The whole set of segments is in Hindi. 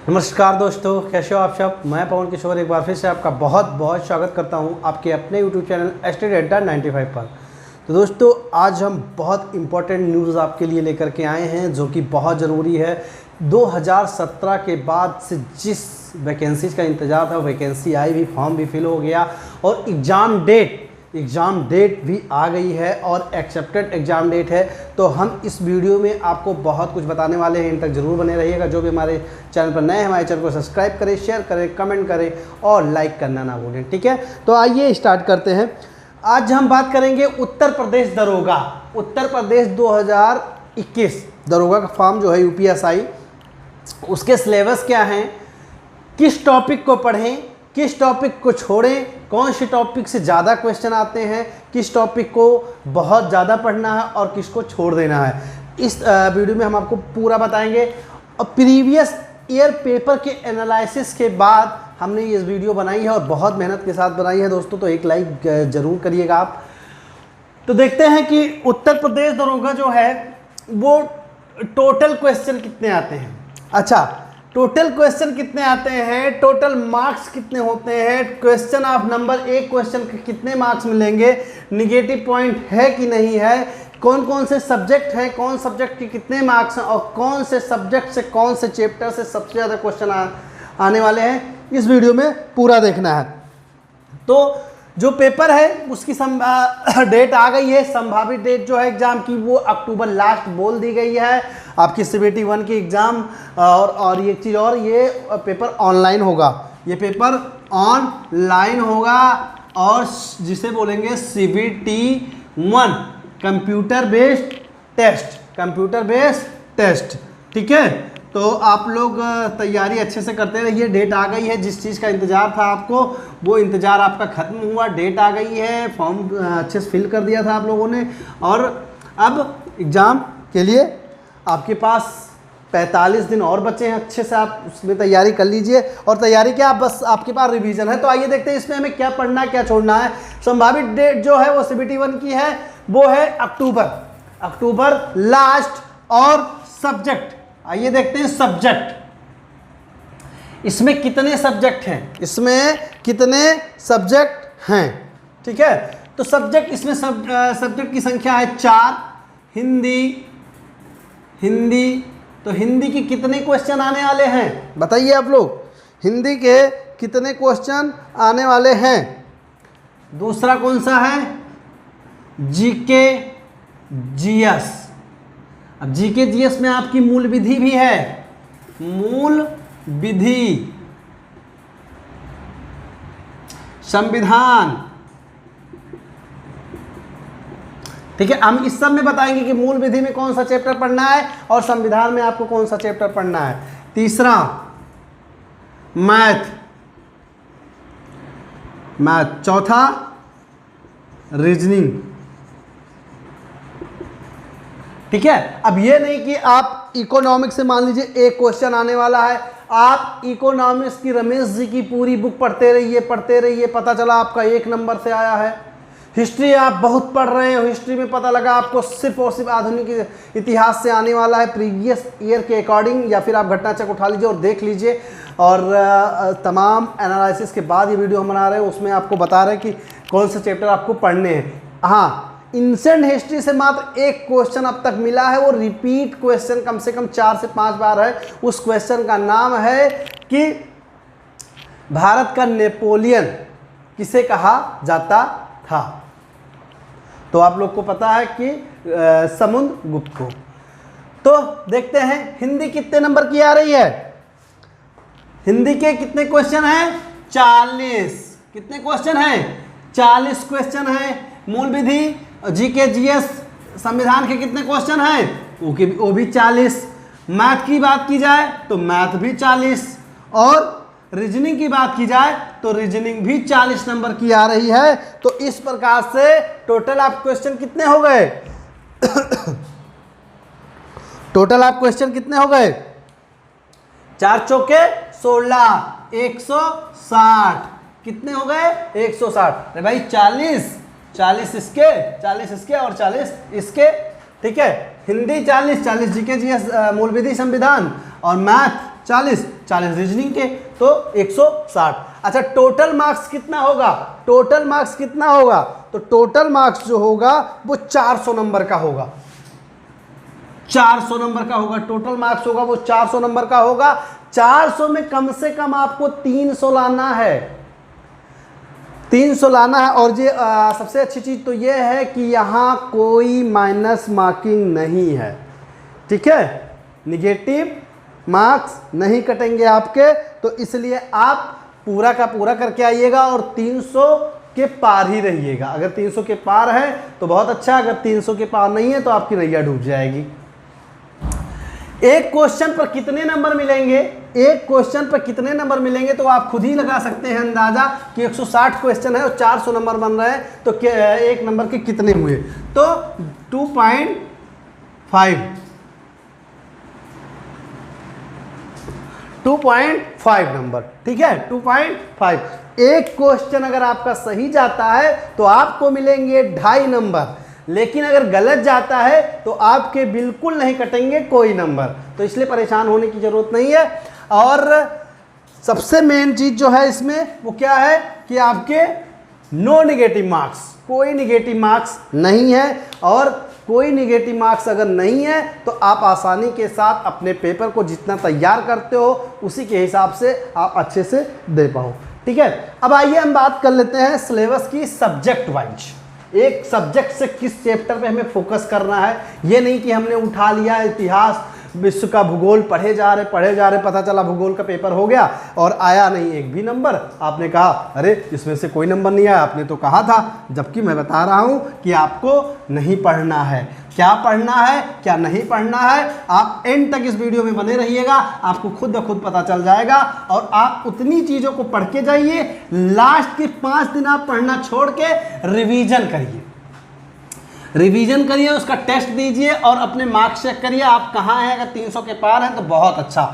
नमस्कार दोस्तों, कैसे हो आप सब। मैं पवन किशोर एक बार फिर से आपका बहुत बहुत स्वागत करता हूं आपके अपने YouTube चैनल STD95 पर। तो दोस्तों, आज हम बहुत इम्पोर्टेंट न्यूज़ आपके लिए लेकर के आए हैं जो कि बहुत ज़रूरी है। 2017 के बाद से जिस वैकेंसीज़ का इंतज़ार था, वैकेंसी आई भी, फॉर्म भी फिल हो गया और एग्ज़ाम डेट भी आ गई है और एक्सेप्टेड एग्ज़ाम डेट है। तो हम इस वीडियो में आपको बहुत कुछ बताने वाले हैं, इन तक ज़रूर बने रहिएगा। जो भी हमारे चैनल पर नए हैं, हमारे चैनल को सब्सक्राइब करें, शेयर करें, कमेंट करें और लाइक करना ना भूलें, ठीक है। तो आइए स्टार्ट करते हैं। आज हम बात करेंगे उत्तर प्रदेश दरोगा। उत्तर प्रदेश 2021 दरोगा का फॉर्म जो है UPSI, उसके सिलेबस क्या हैं, किस टॉपिक को पढ़ें, किस टॉपिक को छोड़ें, कौन से टॉपिक से ज़्यादा क्वेश्चन आते हैं, किस टॉपिक को बहुत ज़्यादा पढ़ना है और किसको छोड़ देना है, इस वीडियो में हम आपको पूरा बताएंगे। और प्रीवियस ईयर पेपर के एनालिसिस के बाद हमने ये वीडियो बनाई है और बहुत मेहनत के साथ बनाई है दोस्तों, तो एक लाइक ज़रूर करिएगा आप। तो देखते हैं कि उत्तर प्रदेश दरोगा जो है वो टोटल क्वेश्चन कितने आते हैं। अच्छा, टोटल क्वेश्चन कितने आते हैं, टोटल मार्क्स कितने होते हैं, क्वेश्चन ऑफ नंबर, एक क्वेश्चन के कितने मार्क्स मिलेंगे, निगेटिव पॉइंट है कि नहीं है, कौन कौन से सब्जेक्ट हैं, कौन सब्जेक्ट के कितने मार्क्स हैं और कौन से सब्जेक्ट से, कौन से चैप्टर से सबसे ज़्यादा क्वेश्चन आने वाले हैं, इस वीडियो में पूरा देखना है। तो जो पेपर है उसकी डेट आ गई है। संभावित डेट जो है एग्ज़ाम की वो अक्टूबर लास्ट बोल दी गई है। आपकी CBT 1 की एग्ज़ाम और ये चीज़, और ये पेपर ऑनलाइन होगा, ये पेपर ऑनलाइन होगा और जिसे बोलेंगे CBT 1 कंप्यूटर बेस्ड टेस्ट, ठीक है। तो आप लोग तैयारी अच्छे से करते रहिए। डेट आ गई है, जिस चीज़ का इंतज़ार था आपको वो इंतज़ार आपका ख़त्म हुआ, डेट आ गई है, फॉर्म अच्छे से फिल कर दिया था आप लोगों ने और अब एग्ज़ाम के लिए आपके पास 45 दिन और बचे हैं। अच्छे से आप उसमें तैयारी कर लीजिए। और तैयारी क्या, बस आपके पास रिवीजन है। तो आइए देखते हैं इसमें हमें क्या पढ़ना है, क्या छोड़ना है। संभावित डेट जो है वो CBT 1 की है, वो है अक्टूबर लास्ट। और सब्जेक्ट, आइए देखते हैं सब्जेक्ट, इसमें कितने सब्जेक्ट हैं, ठीक है। तो सब्जेक्ट, इसमें सब्जेक्ट की संख्या है 4। हिंदी, तो हिंदी की कितने क्वेश्चन आने वाले हैं बताइए आप लोग, हिंदी के कितने क्वेश्चन आने वाले हैं। दूसरा कौन सा है, GK GS। अब GK GS में आपकी मूल विधि भी है, मूल विधि, संविधान, ठीक है। हम इस सब में बताएंगे कि मूल विधि में कौन सा चैप्टर पढ़ना है और संविधान में आपको कौन सा चैप्टर पढ़ना है। तीसरा मैथ, चौथा रीजनिंग, ठीक है। अब ये नहीं कि आप इकोनॉमिक्स से मान लीजिए एक क्वेश्चन आने वाला है, आप इकोनॉमिक्स की रमेश जी की पूरी बुक पढ़ते रहिए, पता चला आपका 1 नंबर से आया है। हिस्ट्री आप बहुत पढ़ रहे हैं, हिस्ट्री में पता लगा आपको सिर्फ और सिर्फ आधुनिक इतिहास से आने वाला है, प्रीवियस ईयर के अकॉर्डिंग, या फिर आप घटनाचक्र उठा लीजिए और देख लीजिए। और तमाम एनालिसिस के बाद ये वीडियो हम बना रहे हैं, उसमें आपको बता रहे हैं कि कौन से चैप्टर आपको पढ़ने हैं। हाँ, इंसेंट हिस्ट्री से मात्र एक क्वेश्चन अब तक मिला है, वो रिपीट क्वेश्चन कम से कम 4 से 5 बार है। उस क्वेश्चन का नाम है कि भारत का नेपोलियन किसे कहा जाता था। तो आप लोग को पता है कि समुद्रगुप्त को। तो देखते हैं हिंदी कितने नंबर की आ रही है। हिंदी के कितने क्वेश्चन हैं, 40। कितने क्वेश्चन हैं, 40 क्वेश्चन हैं। मूल विधि, GK GS, संविधान के कितने क्वेश्चन हैं, वो भी 40। मैथ की बात की जाए तो मैथ भी 40 और रीजनिंग की बात की जाए तो रीजनिंग भी 40 नंबर की आ रही है। तो इस प्रकार से टोटल आप क्वेश्चन कितने हो गए टोटल आप क्वेश्चन कितने हो गए, 4 चौके 16, 160। कितने हो गए, 160। अरे भाई 40 इसके और 40 इसके, ठीक है। हिंदी 40 GK GS मूल विधि संविधान और मैथ 40, 40 रीजनिंग के तो 160। अच्छा टोटल मार्क्स कितना होगा, टोटल मार्क्स कितना होगा, तो टोटल मार्क्स जो होगा वो 400 नंबर का होगा, 400 नंबर का होगा, टोटल मार्क्स होगा वो 400 नंबर का होगा। 400 में कम से कम आपको 300 लाना है, 300 लाना है। और ये सबसे अच्छी चीज तो ये है कि यहाँ कोई माइनस मार्किंग नहीं है, ठीक है, निगेटिव मार्क्स नहीं कटेंगे आपके, तो इसलिए आप पूरा का पूरा करके आइएगा और 300 के पार ही रहिएगा। अगर 300 के पार है तो बहुत अच्छा, अगर 300 के पार नहीं है तो आपकी नैया डूब जाएगी। एक क्वेश्चन पर कितने नंबर मिलेंगे, एक क्वेश्चन पर कितने नंबर मिलेंगे तो आप खुद ही लगा सकते हैं अंदाजा कि 160 क्वेश्चन है और 400 नंबर बन रहे हैं तो एक नंबर के कितने हुए, तो 2.5 नंबर, ठीक है, 2.5। एक क्वेश्चन अगर आपका सही जाता है तो आपको मिलेंगे 2.5 नंबर, लेकिन अगर गलत जाता है तो आपके बिल्कुल नहीं कटेंगे कोई नंबर, तो इसलिए परेशान होने की जरूरत नहीं है। और सबसे मेन चीज जो है इसमें वो क्या है कि आपके नो निगेटिव मार्क्स, कोई निगेटिव मार्क्स नहीं है, और कोई निगेटिव मार्क्स अगर नहीं है तो आप आसानी के साथ अपने पेपर को जितना तैयार करते हो उसी के हिसाब से आप अच्छे से दे पाओ, ठीक है। अब आइए हम बात कर लेते हैं सिलेबस की सब्जेक्ट वाइज, एक सब्जेक्ट से किस चैप्टर पे हमें फोकस करना है। ये नहीं कि हमने उठा लिया इतिहास विश्व का भूगोल पढ़े जा रहे, पता चला भूगोल का पेपर हो गया और आया नहीं एक भी नंबर, आपने कहा अरे इसमें से कोई नंबर नहीं आया, आपने तो कहा था, जबकि मैं बता रहा हूँ कि आपको नहीं पढ़ना है। क्या पढ़ना है क्या नहीं पढ़ना है, आप एंड तक इस वीडियो में बने रहिएगा, आपको खुद ब खुद पता चल जाएगा। और आप उतनी चीज़ों को पढ़ के जाइए, लास्ट के 5 दिन आप पढ़ना छोड़ के रिवीजन करिए, रिवीजन करिए, उसका टेस्ट दीजिए और अपने मार्क्स चेक करिए आप कहाँ हैं। अगर 300 के पार हैं तो बहुत अच्छा,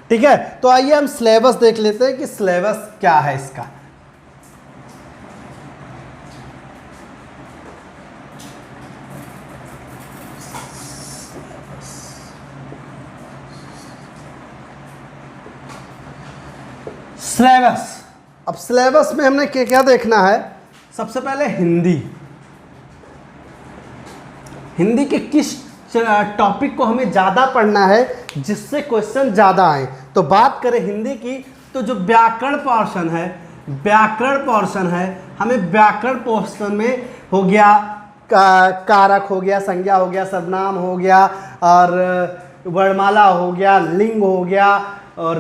ठीक है। तो आइए हम सिलेबस देख लेते हैं कि सिलेबस क्या है इसका। सिलेबस, अब सिलेबस में हमने क्या देखना है, सबसे पहले हिंदी, हिंदी के किस टॉपिक को हमें ज़्यादा पढ़ना है जिससे क्वेश्चन ज़्यादा आए। तो बात करें हिंदी की तो जो व्याकरण पोर्शन है, व्याकरण पोर्शन है, हमें व्याकरण पोर्शन में हो गया कारक हो गया, संज्ञा हो गया, सर्वनाम हो गया, और वर्णमाला हो गया, लिंग हो गया, और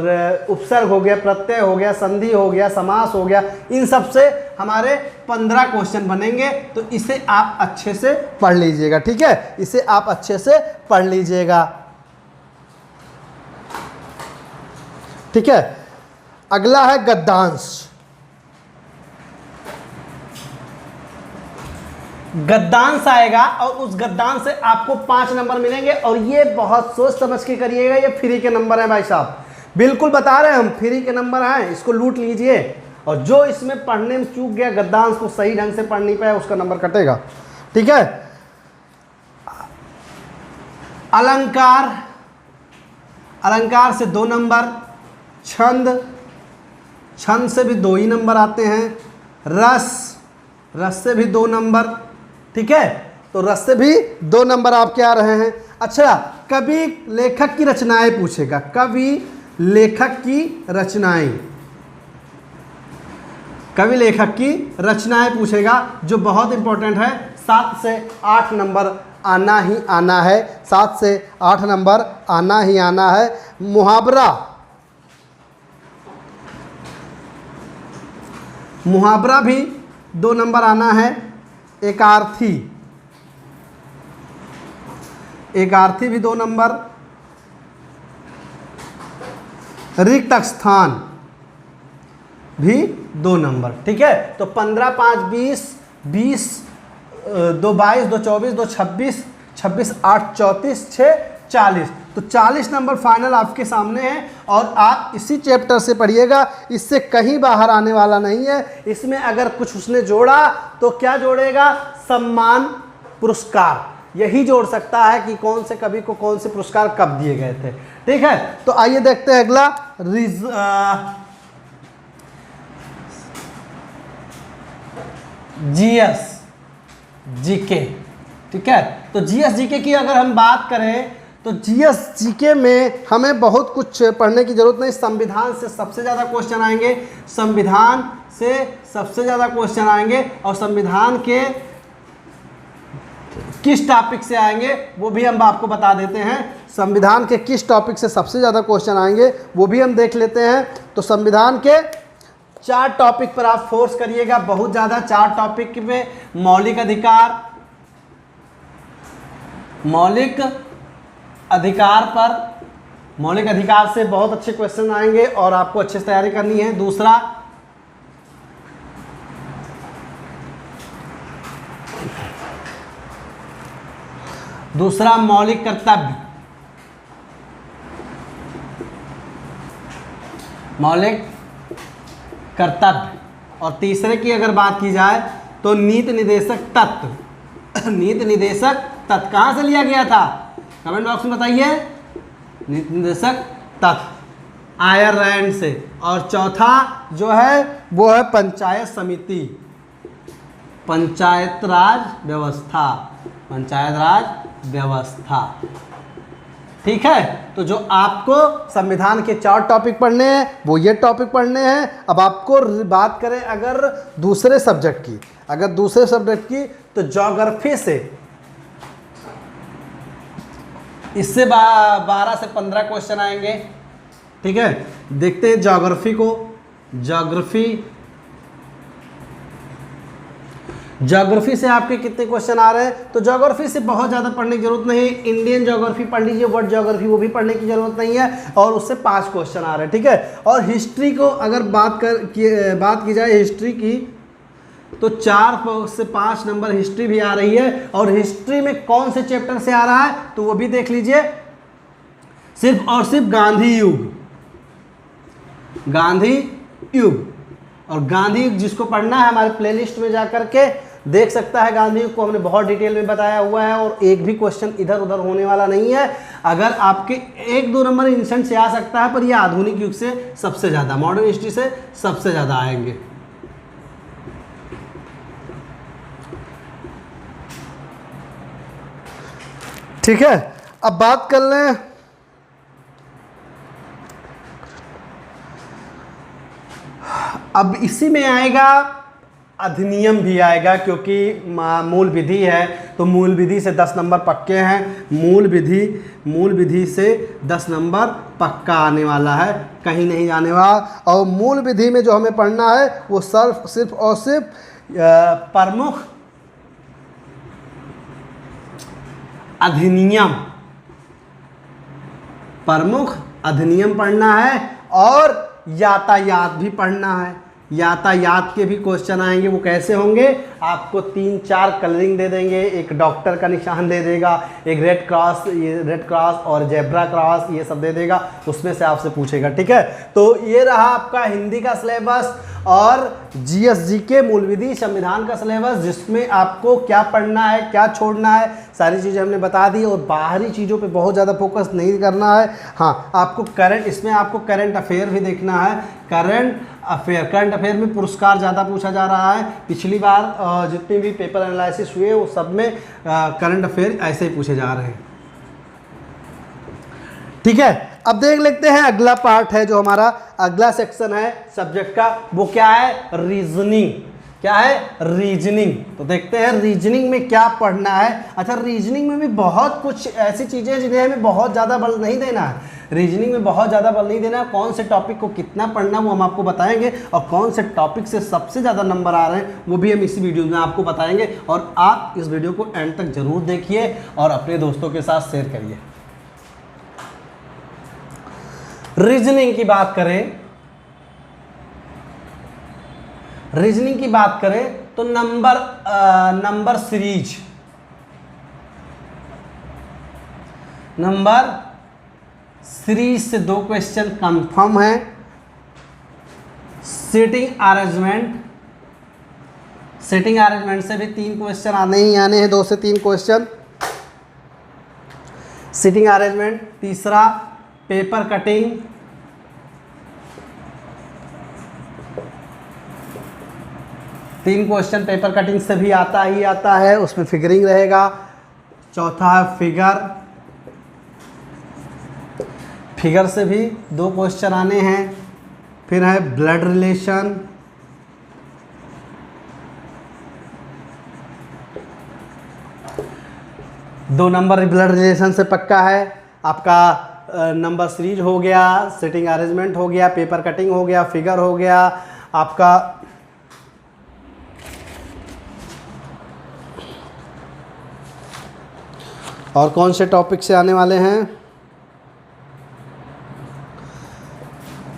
उपसर्ग हो गया, प्रत्यय हो गया, संधि हो गया, समास हो गया, इन सब से हमारे 15 क्वेश्चन बनेंगे। तो इसे आप अच्छे से पढ़ लीजिएगा, ठीक है, इसे आप अच्छे से पढ़ लीजिएगा, ठीक है। अगला है गद्यांश, गद्यांश आएगा और उस गद्यांश से आपको 5 नंबर मिलेंगे। और ये बहुत सोच समझ के करिएगा, ये फ्री के नंबर हैं भाई साहब, बिल्कुल बता रहे हैं हम, फ्री के नंबर हैं, इसको लूट लीजिए। और जो इसमें पढ़ने में चूक गया, गद्यांश को सही ढंग से पढ़ नहीं पाया, उसका नंबर कटेगा, ठीक है। अलंकार, अलंकार से 2 नंबर, छंद, छंद से भी 2 ही नंबर आते हैं, रस, रस से भी 2 नंबर, ठीक है। तो रस से भी 2 नंबर आपके आ रहे हैं। अच्छा, कवि लेखक की रचनाएं पूछेगा, कवि लेखक की रचनाएं, कवि लेखक की रचनाएं पूछेगा, जो बहुत इंपॉर्टेंट है। 7 से 8 नंबर आना ही आना है, 7 से 8 नंबर आना ही आना है। मुहावरा, मुहावरा भी 2 नंबर आना है। एकार्थी, एकार्थी भी 2 नंबर। रिक्त स्थान भी 2 नंबर, ठीक है। तो 15, 5, 20, 20, 2, 22, 2, 24, 2, 26, 26, 8, 34, 6, 40। तो 40 नंबर फाइनल आपके सामने है। और आप इसी चैप्टर से पढ़िएगा, इससे कहीं बाहर आने वाला नहीं है। इसमें अगर कुछ उसने जोड़ा तो क्या जोड़ेगा, सम्मान पुरस्कार, यही जोड़ सकता है कि कौन से कवि को कौन से पुरस्कार कब दिए गए थे, ठीक है। तो आइए देखते हैं अगला जीएस जीके। ठीक है, तो जीएस जीके की अगर हम बात करें तो जीएस जीके में हमें बहुत कुछ पढ़ने की जरूरत नहीं। संविधान से सबसे ज़्यादा क्वेश्चन आएंगे, संविधान से सबसे ज़्यादा क्वेश्चन आएंगे, और संविधान के किस टॉपिक से आएंगे वो भी हम आपको बता देते हैं। संविधान के किस टॉपिक से सबसे ज़्यादा क्वेश्चन आएंगे वो भी हम देख लेते हैं। तो संविधान के 4 टॉपिक पर आप फोर्स करिएगा बहुत ज़्यादा। 4 टॉपिक में मौलिक अधिकार, मौलिक अधिकार पर, मौलिक अधिकार से बहुत अच्छे क्वेश्चन आएंगे और आपको अच्छे से तैयारी करनी है। दूसरा मौलिक कर्तव्य, मौलिक कर्तव्य, और तीसरे की अगर बात की जाए तो नीति निर्देशक तत्व। नीति निर्देशक तत्व कहाँ से लिया गया था, कमेंट बॉक्स में बताइए। नीति निर्देशक तत्व आयरलैंड से। और चौथा जो है वो है पंचायत समिति, पंचायत राज व्यवस्था, पंचायत राज व्यवस्था। ठीक है, तो जो आपको संविधान के 4 टॉपिक पढ़ने हैं वो ये टॉपिक पढ़ने हैं। अब आपको बात करें अगर दूसरे सब्जेक्ट की, अगर दूसरे सब्जेक्ट की तो ज्योग्राफी से, इससे 12 से 15 क्वेश्चन आएंगे। ठीक है, देखते हैं ज्योग्राफी को। ज्योग्राफी से आपके कितने क्वेश्चन आ रहे हैं, तो ज्योग्राफी से बहुत ज़्यादा पढ़ने की जरूरत नहीं। इंडियन ज्योग्राफी पढ़ लीजिए, वर्ल्ड ज्योग्राफी वो भी पढ़ने की जरूरत नहीं है, और उससे 5 क्वेश्चन आ रहे हैं। ठीक है, और हिस्ट्री को अगर बात की जाए हिस्ट्री की, तो 4 से 5 नंबर हिस्ट्री भी आ रही है। और हिस्ट्री में कौन से चैप्टर से आ रहा है तो वो भी देख लीजिए। सिर्फ और सिर्फ गांधी युग, गांधी युग। और गांधी युग जिसको पढ़ना है हमारे प्लेलिस्ट में जाकर के देख सकता है। गांधी युग को हमने बहुत डिटेल में बताया हुआ है, और एक भी क्वेश्चन इधर उधर होने वाला नहीं है। अगर आपके 1-2 नंबर इंसेंट से आ सकता है, पर ये आधुनिक युग से सबसे ज़्यादा, मॉडर्न हिस्ट्री से सबसे ज़्यादा आएंगे। ठीक है, अब बात कर लें अब इसी में आएगा अधिनियम भी आएगा, क्योंकि मूल विधि है तो मूल विधि से 10 नंबर पक्के हैं। मूल विधि से 10 नंबर पक्का आने वाला है, कहीं नहीं जाने वाला। और मूल विधि में जो हमें पढ़ना है वो सिर्फ और सिर्फ प्रमुख अधिनियम, प्रमुख अधिनियम पढ़ना है, और यातायात भी पढ़ना है। यातायात के भी क्वेश्चन आएंगे। वो कैसे होंगे, आपको 3-4 कलरिंग दे देंगे। एक डॉक्टर का निशान दे देगा, एक रेड क्रॉस और जेब्रा क्रॉस, ये सब दे देगा, उसमें से आपसे पूछेगा। ठीक है, तो ये रहा आपका हिंदी का सिलेबस और जीएसजी के मूल विधि संविधान का सिलेबस, जिसमें आपको क्या पढ़ना है, क्या छोड़ना है, सारी चीज़ें हमने बता दी। और बाहरी चीज़ों पे बहुत ज़्यादा फोकस नहीं करना है। हाँ, आपको इसमें आपको करंट अफेयर भी देखना है। करंट अफेयर में पुरस्कार ज़्यादा पूछा जा रहा है। पिछली बार जितने भी पेपर एनालिसिस हुए वो सब में करंट अफेयर ऐसे ही पूछे जा रहे हैं। ठीक है, अब देख लेते हैं अगला पार्ट है जो हमारा अगला सेक्शन है सब्जेक्ट का, वो क्या है, रीजनिंग। क्या है, रीजनिंग। तो देखते हैं रीजनिंग में क्या पढ़ना है। अच्छा, रीजनिंग में भी बहुत कुछ ऐसी चीज़ें हैं जिन्हें हमें बहुत ज़्यादा बल नहीं देना है। रीजनिंग में बहुत ज़्यादा बल नहीं देना है। कौन से टॉपिक को कितना पढ़ना वो हम आपको बताएंगे, और कौन से टॉपिक से सबसे ज़्यादा नंबर आ रहे हैं वो भी हम इसी वीडियो में आपको बताएंगे। और आप इस वीडियो को एंड तक जरूर देखिए और अपने दोस्तों के साथ शेयर करिए। रीजनिंग की बात करें, रीजनिंग की बात करें तो नंबर सीरीज से 2 क्वेश्चन कंफर्म है। सीटिंग अरेंजमेंट से भी 3 क्वेश्चन आने ही आने हैं, 2 से 3 क्वेश्चन सीटिंग अरेंजमेंट। तीसरा paper cutting, 3 question paper cutting से भी आता ही आता है, उसमें फिगरिंग रहेगा। चौथा है फिगर से भी 2 क्वेश्चन आने हैं। फिर है ब्लड रिलेशन, दो नंबर ब्लड रिलेशन से पक्का है आपका। नंबर सीरीज हो गया, सिटिंग अरेंजमेंट हो गया, पेपर कटिंग हो गया, फिगर हो गया आपका। और कौन से टॉपिक से आने वाले हैं?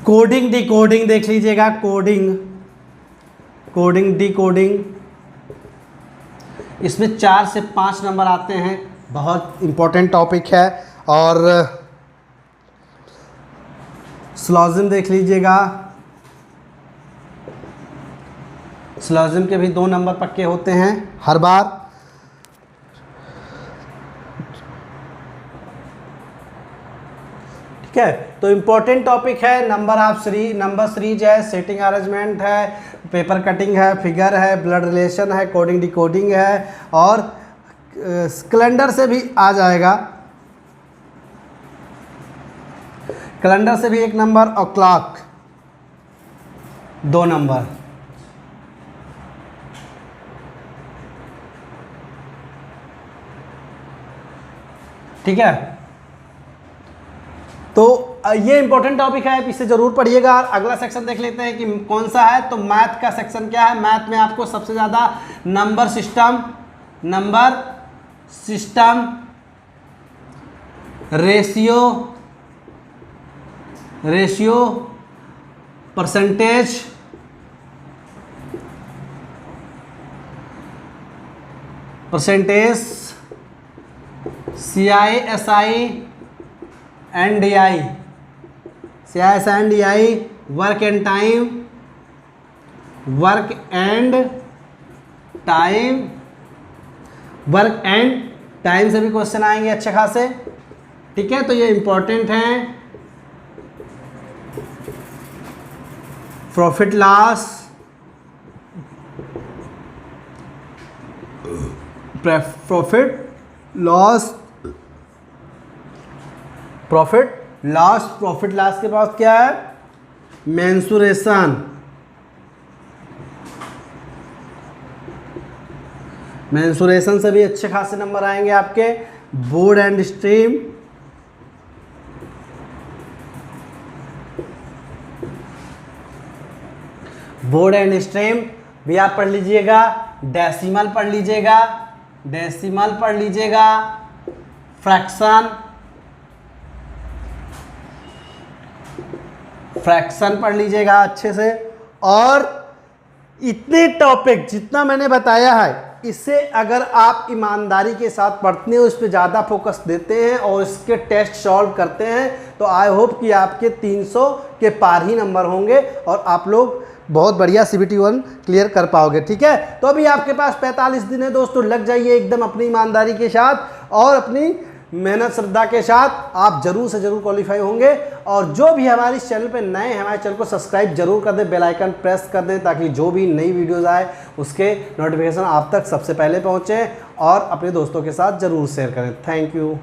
कोडिंग डिकोडिंग देख लीजिएगा। कोडिंग डिकोडिंग, इसमें 4 से 5 नंबर आते हैं, बहुत इम्पोर्टेंट टॉपिक है। और सिलोजिज्म देख लीजिएगा, सिलोजिज्म के भी 2 नंबर पक्के होते हैं हर बार। ठीक है, तो इम्पोर्टेंट टॉपिक है। नंबर सीरीज है, सेटिंग अरेंजमेंट है, पेपर कटिंग है, फिगर है, ब्लड रिलेशन है, कोडिंग डिकोडिंग है, और कैलेंडर से भी आ जाएगा। कैलेंडर से भी 1 नंबर और क्लॉक 2 नंबर। ठीक है, तो ये इंपॉर्टेंट टॉपिक है, इसे जरूर पढ़िएगा। अगला सेक्शन देख लेते हैं कि कौन सा है। तो मैथ का सेक्शन क्या है? मैथ में आपको सबसे ज़्यादा number system, ratio, percentage, CI/SI and DI, work and time से भी क्वेश्चन आएंगे अच्छे खासे। ठीक है, तो ये इंपॉर्टेंट हैं। प्रॉफिट लॉस के बाद क्या है? मेंसुरेशन से भी अच्छे खासे नंबर आएंगे आपके। बोर्ड एंड स्ट्रीम, भी आप पढ़ लीजिएगा। डेसिमल पढ़ लीजिएगा, फ्रैक्शन पढ़ लीजिएगा अच्छे से। और इतने टॉपिक जितना मैंने बताया है, इससे अगर आप ईमानदारी के साथ पढ़ते हैं, उस पर ज़्यादा फोकस देते हैं और इसके टेस्ट सॉल्व करते हैं, तो आई होप कि आपके 300 के पार ही नंबर होंगे और आप लोग बहुत बढ़िया CBT 1 क्लियर कर पाओगे। ठीक है, तो अभी आपके पास 45 दिन है दोस्तों। लग जाइए एकदम अपनी ईमानदारी के साथ और अपनी मेहनत श्रद्धा के साथ, आप जरूर से जरूर क्वालिफाई होंगे। और जो भी हमारे इस चैनल पे नए हैं, हमारे चैनल को सब्सक्राइब जरूर कर दें, बेल आइकन प्रेस कर दें, ताकि जो भी नई वीडियोस आए उसके नोटिफिकेशन आप तक सबसे पहले पहुंचे। और अपने दोस्तों के साथ जरूर शेयर करें। Thank you.